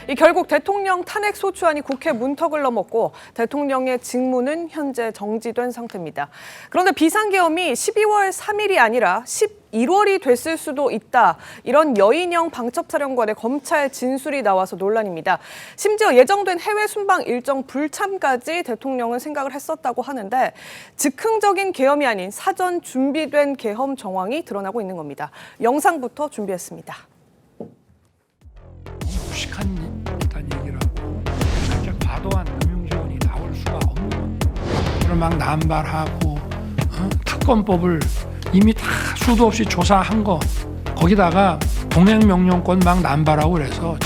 이 결국 대통령 탄핵 소추안이 국회 문턱을 넘었고 대통령의 직무는 현재 정지된 상태입니다. 그런데 비상계엄이 12월 3일이 아니라 11월이 됐을 수도 있다. 이런 여인형 방첩사령관의 검찰 진술이 나와서 논란입니다. 심지어 예정된 해외 순방 일정 불참까지 대통령은 생각을 했었다고 하는데 즉흥적인 계엄이 아닌 사전 준비된 계엄 정황이 드러나고 있는 겁니다. 영상부터 준비했습니다. 무식한 얘기라고 살짝 과도한 금융지원이 나올 수가 없는 그걸 막 남발하고 특검법을 이미 다 수도 없이 조사한 거 거기다가 동행명령권 막 남발하고 그래서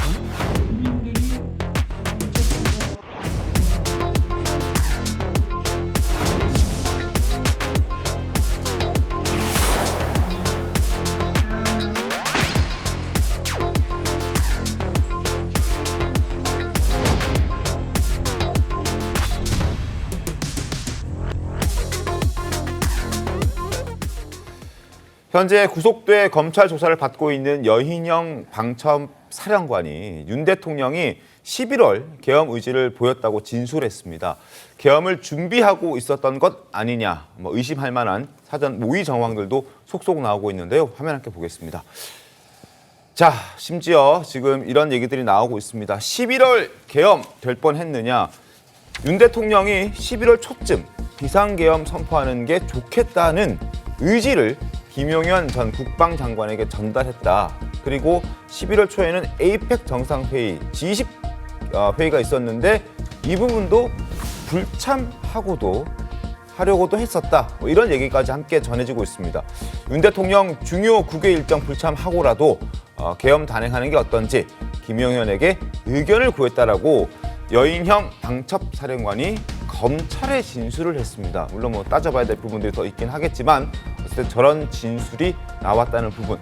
현재 구속돼 검찰 조사를 받고 있는 여인형 방첩사령관이 윤 대통령이 11월 계엄 의지를 보였다고 진술했습니다. 계엄을 준비하고 있었던 것 아니냐 의심할 만한 사전 모의 정황들도 속속 나오고 있는데요. 화면 함께 보겠습니다. 자, 심지어 지금 이런 얘기들이 나오고 있습니다. 11월 계엄 될 뻔했느냐. 윤 대통령이 11월 초쯤 비상계엄 선포하는 게 좋겠다는 의지를 김용현 전 국방장관에게 전달했다. 그리고 11월 초에는 에이펙 정상회의, G20 회의가 있었는데 이 부분도 불참하고도 하려고도 했었다. 이런 얘기까지 함께 전해지고 있습니다. 윤 대통령 중요 국외 일정 불참하고라도 계엄 단행하는 게 어떤지 김용현에게 의견을 구했다라고 여인형 방첩사령관이 검찰에 진술을 했습니다. 물론 따져봐야 될 부분들이 더 있긴 하겠지만 어쨌든 저런 진술이 나왔다는 부분.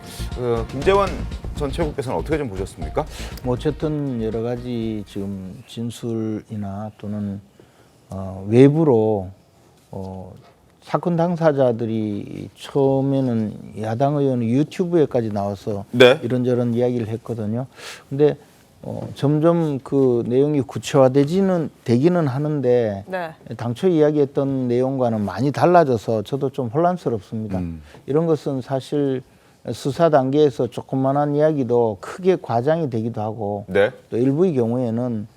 김재원 전 최고께서는 어떻게 좀 보셨습니까? 어쨌든 여러 가지 지금 진술이나 또는 외부로 사건 당사자들이 처음에는 야당 의원 유튜브에까지 나와서 네. 이런저런 이야기를 했거든요. 근데 점점 그 내용이 구체화되기는 하는데 네. 당초 이야기했던 내용과는 많이 달라져서 저도 좀 혼란스럽습니다. 이런 것은 사실 수사 단계에서 조그만한 이야기도 크게 과장이 되기도 하고 네. 또 일부의 경우에는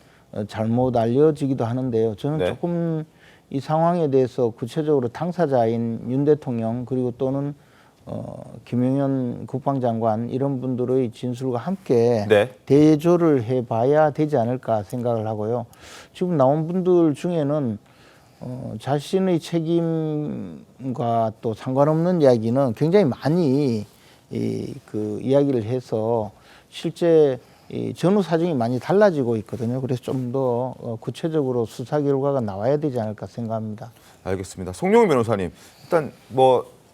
잘못 알려지기도 하는데요. 저는 네. 조금 이 상황에 대해서 구체적으로 당사자인 윤 대통령 그리고 또는 김용현 국방장관 이런 분들의 진술과 함께 네. 대조를 해봐야 되지 않을까 생각을 하고요. 지금 나온 분들 중에는 자신의 책임과 또 상관없는 이야기는 굉장히 많이 그 이야기를 해서 실제 전후 사정이 많이 달라지고 있거든요. 그래서 좀 더 구체적으로 수사 결과가 나와야 되지 않을까 생각합니다. 알겠습니다. 송영훈 변호사님, 일단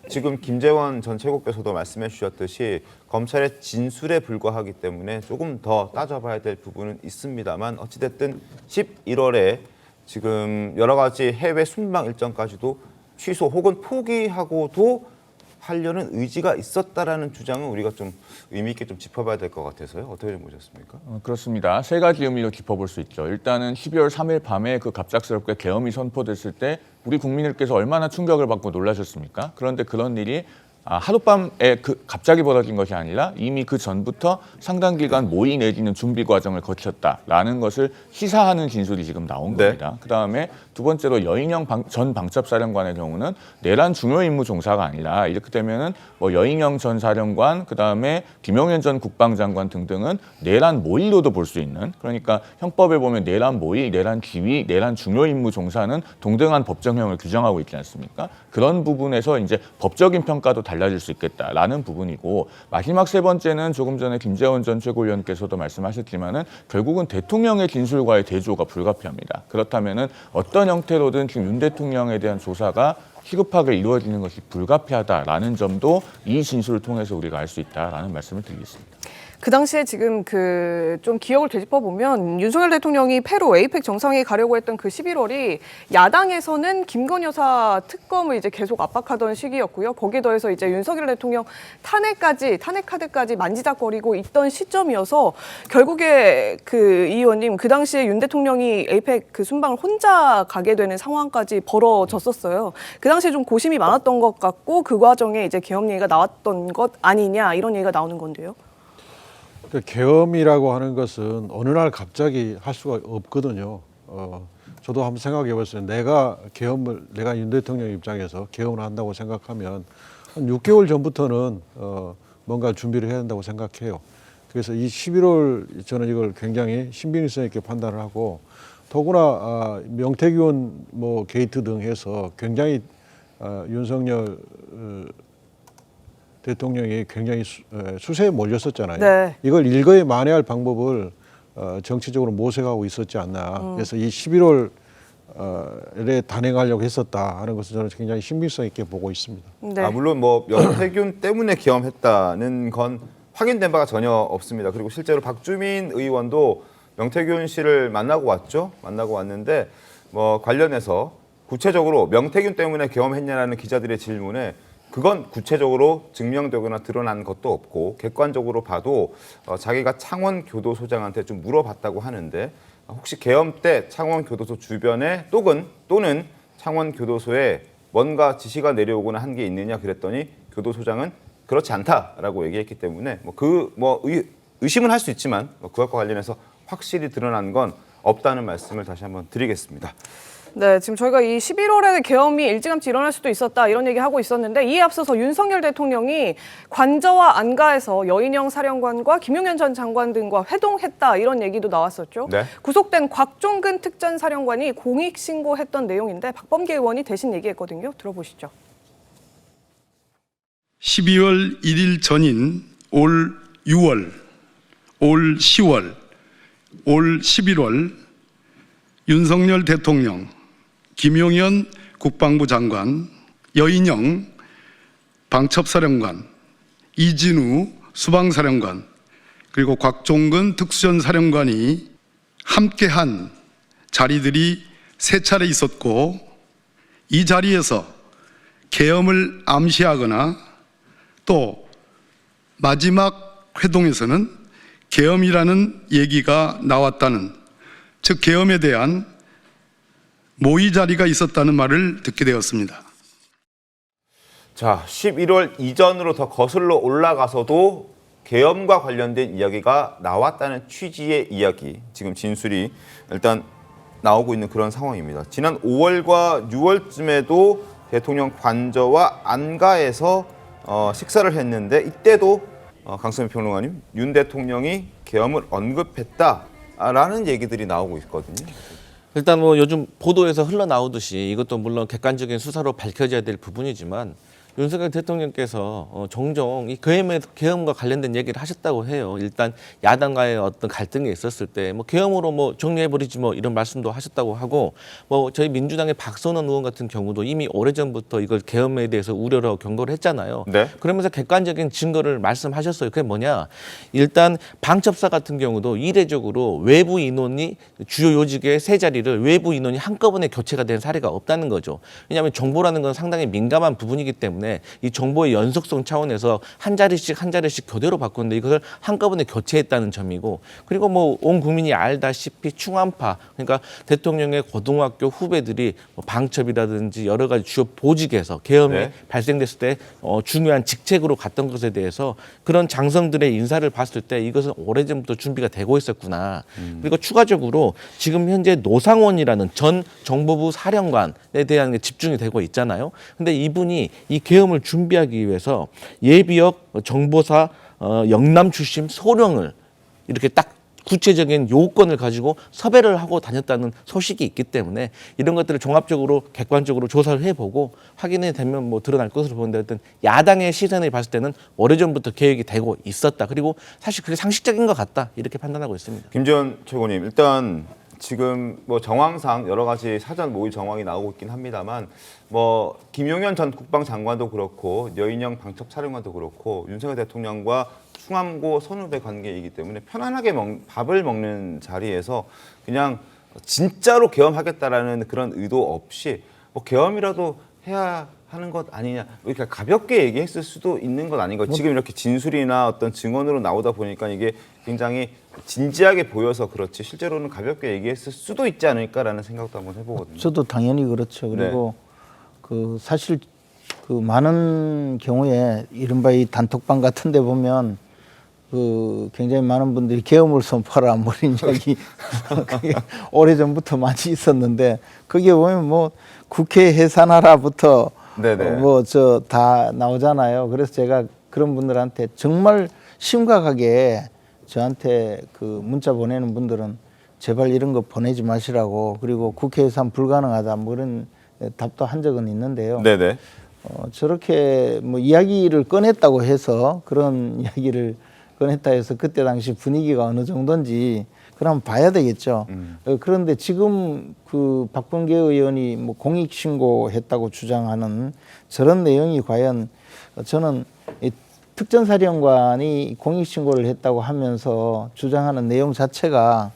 지금 김재원 전 최고께서도 말씀해 주셨듯이 검찰의 진술에 불과하기 때문에 조금 더 따져봐야 될 부분은 있습니다만 어찌됐든 11월에 지금 여러 가지 해외 순방 일정까지도 취소 혹은 포기하고도 하려는 의지가 있었다라는 주장은 우리가 좀 의미 있게 좀 짚어봐야 될 것 같아서요. 어떻게 좀 보셨습니까? 그렇습니다. 세 가지 의미로 짚어볼 수 있죠. 일단은 12월 3일 밤에 그 갑작스럽게 계엄이 선포됐을 때 우리 국민들께서 얼마나 충격을 받고 놀라셨습니까? 그런데 그런 일이 하룻밤에 갑자기 벌어진 것이 아니라 이미 그 전부터 상당 기간 모의 내지는 준비 과정을 거쳤다라는 것을 시사하는 진술이 지금 나온 겁니다. 네. 그다음에 두 번째로 여인형 전 방첩사령관의 경우는 내란 중요 임무 종사가 아니라 이렇게 되면은 여인형 전 사령관 그다음에 김용현 전 국방장관 등등은 내란 모의로도 볼 수 있는 그러니까 형법에 보면 내란 모의, 내란 지휘, 내란 중요 임무 종사는 동등한 법정형을 규정하고 있지 않습니까? 그런 부분에서 이제 법적인 평가도 달라질 수 있겠다라는 부분이고 마지막 세 번째는 조금 전에 김재원 전 최고위원께서도 말씀하셨지만은 결국은 대통령의 진술과의 대조가 불가피합니다. 그렇다면은 어떤 형태로든 지금 윤 대통령에 대한 조사가 시급하게 이루어지는 것이 불가피하다라는 점도 이 진술을 통해서 우리가 알 수 있다라는 말씀을 드리겠습니다. 그 당시에 지금 그 좀 기억을 되짚어 보면 윤석열 대통령이 페루 에이펙 정상회의 가려고 했던 그 11월이 야당에서는 김건희 여사 특검을 이제 계속 압박하던 시기였고요. 거기에 더해서 이제 윤석열 대통령 탄핵 카드까지 만지작거리고 있던 시점이어서 결국에 그 이 의원님 그 당시에 윤 대통령이 에이펙 그 순방을 혼자 가게 되는 상황까지 벌어졌었어요. 그 당시에 좀 고심이 많았던 것 같고 그 과정에 이제 계엄 얘기가 나왔던 것 아니냐 이런 얘기가 나오는 건데요. 그 계엄이라고 하는 것은 어느 날 갑자기 할 수가 없거든요. 저도 한번 생각해 봤어요. 내가 윤 대통령 입장에서 계엄을 한다고 생각하면 한 6개월 전부터는 뭔가 준비를 해야 한다고 생각해요. 그래서 이 11월 저는 이걸 굉장히 신빙성 있게 판단을 하고 더구나 명태균 뭐 게이트 등 해서 굉장히 윤석열 대통령이 굉장히 수세에 몰렸었잖아요. 네. 이걸 일거에 만회할 방법을 정치적으로 모색하고 있었지 않나. 그래서 이 11월에 단행하려고 했었다 하는 것을 저는 굉장히 신빙성 있게 보고 있습니다. 네. 물론 뭐 명태균 때문에 계엄했다는 건 확인된 바가 전혀 없습니다. 그리고 실제로 박주민 의원도 명태균 씨를 만나고 왔죠. 만나고 왔는데 뭐 관련해서 구체적으로 명태균 때문에 계엄했냐라는 기자들의 질문에 그건 구체적으로 증명되거나 드러난 것도 없고 객관적으로 봐도 자기가 창원교도소장한테 좀 물어봤다고 하는데 혹시 계엄 때 창원교도소 주변에 또는 창원교도소에 뭔가 지시가 내려오거나 한 게 있느냐 그랬더니 교도소장은 그렇지 않다라고 얘기했기 때문에 의심은 할 수 있지만 그것과 관련해서 확실히 드러난 건 없다는 말씀을 다시 한번 드리겠습니다. 네, 지금 저희가 이 11월에 계엄이 일찌감치 일어날 수도 있었다 이런 얘기하고 있었는데 이에 앞서서 윤석열 대통령이 관저와 안가에서 여인영 사령관과 김용현 전 장관 등과 회동했다 이런 얘기도 나왔었죠. 네. 구속된 곽종근 특전사령관이 공익신고했던 내용인데 박범계 의원이 대신 얘기했거든요. 들어보시죠. 12월 1일 전인 올 6월, 올 10월, 올 11월 윤석열 대통령, 김용현 국방부 장관, 여인영 방첩사령관, 이진우 수방사령관, 그리고 곽종근 특수전사령관이 함께한 자리들이 3차례 있었고 이 자리에서 계엄을 암시하거나 또 마지막 회동에서는 계엄이라는 얘기가 나왔다는, 즉 계엄에 대한 모의 자리가 있었다는 말을 듣게 되었습니다. 자, 11월 이전으로 더 거슬러 올라가서도 계엄과 관련된 이야기가 나왔다는 취지의 이야기, 지금 진술이 일단 나오고 있는 그런 상황입니다. 지난 5월과 6월쯤에도 대통령 관저와 안가에서 식사를 했는데 이때도 강선미 평론가님, 윤 대통령이 계엄을 언급했다라는 얘기들이 나오고 있거든요. 일단 뭐 요즘 보도에서 흘러나오듯이 이것도 물론 객관적인 수사로 밝혀져야 될 부분이지만 윤석열 대통령께서 종종 이 계엄과 관련된 얘기를 하셨다고 해요. 일단 야당과의 어떤 갈등이 있었을 때 뭐 계엄으로 뭐 정리해버리지 뭐 이런 말씀도 하셨다고 하고, 뭐 저희 민주당의 박선원 의원 같은 경우도 이미 오래전부터 이걸 계엄에 대해서 우려를 경고를 했잖아요. 네. 그러면서 객관적인 증거를 말씀하셨어요. 그게 뭐냐? 일단 방첩사 같은 경우도 이례적으로 외부 인원이 주요 요직의 3자리를 외부 인원이 한꺼번에 교체가 된 사례가 없다는 거죠. 왜냐하면 정보라는 건 상당히 민감한 부분이기 때문에 이 정보의 연속성 차원에서 한 자리씩 교대로 바꿨는데 이것을 한꺼번에 교체했다는 점이고, 그리고 뭐 온 국민이 알다시피 충암파, 그러니까 대통령의 고등학교 후배들이 뭐 방첩이라든지 여러 가지 주요 보직에서 계엄이 네. 발생됐을 때 중요한 직책으로 갔던 것에 대해서 그런 장성들의 인사를 봤을 때 이것은 오래전부터 준비가 되고 있었구나. 그리고 추가적으로 지금 현재 노상원이라는 전 정보부 사령관에 대한 게 집중이 되고 있잖아요. 근데 이분이 이 계엄을 준비하기 위해서 예비역 정보사 영남 출신 소령을 이렇게 딱 구체적인 요건을 가지고 섭외를 하고 다녔다는 소식이 있기 때문에 이런 것들을 종합적으로 객관적으로 조사를 해보고 확인이 되면 뭐 드러날 것으로 보는데, 어떤 야당의 시선을 봤을 때는 오래전부터 계획이 되고 있었다. 그리고 사실 그게 상식적인 것 같다. 이렇게 판단하고 있습니다. 김재원 최고님, 일단 지금 뭐 정황상 여러 가지 사전 모의 정황이 나오고 있긴 합니다만 뭐 김용현 전 국방장관도 그렇고 여인영 방첩사령관도 그렇고 윤석열 대통령과 충암고 선후배 관계이기 때문에 편안하게 밥을 먹는 자리에서 그냥 진짜로 계엄하겠다라는 그런 의도 없이 뭐 계엄이라도 해야 하는 것 아니냐, 그러니까 가볍게 얘기했을 수도 있는 것 아닌가. 지금 이렇게 진술이나 어떤 증언으로 나오다 보니까 이게 굉장히 진지하게 보여서 그렇지 실제로는 가볍게 얘기했을 수도 있지 않을까라는 생각도 한번 해보거든요. 저도 당연히 그렇죠. 그리고 그 사실 그 많은 경우에 이른바 이 단톡방 같은 데 보면 그 굉장히 많은 분들이 계엄을 선포하라 뭐 이런 이야기 그게 오래전부터 많이 있었는데 거기에 보면 뭐 국회 해산하라부터 네네. 뭐 저 다 나오잖아요. 그래서 제가 그런 분들한테 정말 심각하게 저한테 그 문자 보내는 분들은 제발 이런 거 보내지 마시라고, 그리고 국회 해산 불가능하다 뭐 이런 답도 한 적은 있는데요. 네네. 저렇게 뭐 이야기를 꺼냈다고 해서 그런 이야기를 꺼냈다 해서 그때 당시 분위기가 어느 정도인지 그럼 봐야 되겠죠. 그런데 지금 그 박범계 의원이 뭐 공익신고했다고 주장하는 저런 내용이 과연 저는 이 특전사령관이 공익신고를 했다고 하면서 주장하는 내용 자체가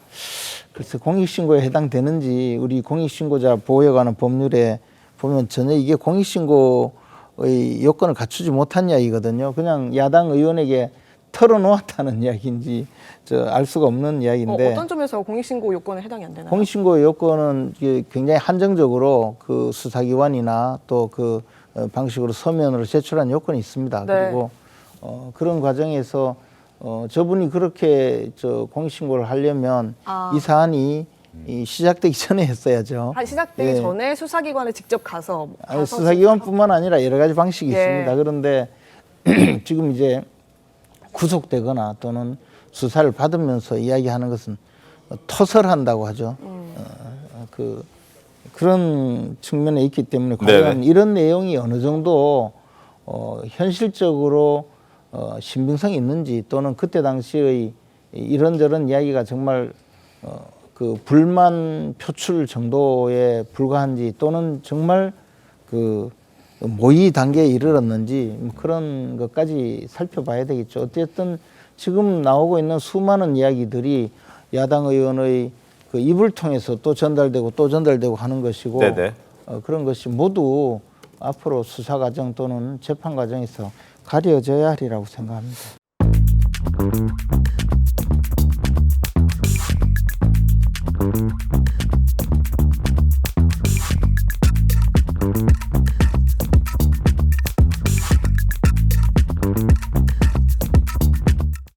글쎄 공익신고에 해당되는지 우리 공익신고자 보호에 관한 법률에 보면 전혀 이게 공익신고의 요건을 갖추지 못한 이야기거든요. 그냥 야당 의원에게 털어놓았다는 이야기인지 알 수가 없는 이야기인데 어떤 점에서 공익신고 요건에 해당이 안 되나요? 공익신고 요건은 굉장히 한정적으로 그 수사기관이나 또 그 방식으로 서면으로 제출한 요건이 있습니다. 네. 그리고 그런 과정에서 저분이 그렇게 공익신고를 하려면 이 사안이 시작되기 전에 했어야죠. 시작되기 예. 전에 수사기관에 직접 가서 아니, 수사기관뿐만 아니라 여러 가지 방식이 예. 있습니다. 그런데 지금 이제 구속되거나 또는 수사를 받으면서 이야기하는 것은 토설한다고 하죠. 그런 측면에 있기 때문에 과연 네네. 이런 내용이 어느 정도 현실적으로 신빙성이 있는지, 또는 그때 당시의 이런저런 이야기가 정말 그 불만 표출 정도에 불과한지, 또는 정말 그 모의 단계에 이르렀는지 그런 것까지 살펴봐야 되겠죠. 어쨌든 지금 나오고 있는 수많은 이야기들이 야당 의원의 그 입을 통해서 또 전달되고 또 전달되고 하는 것이고 네네. 그런 것이 모두 앞으로 수사 과정 또는 재판 과정에서 가려져야 하리라고 생각합니다.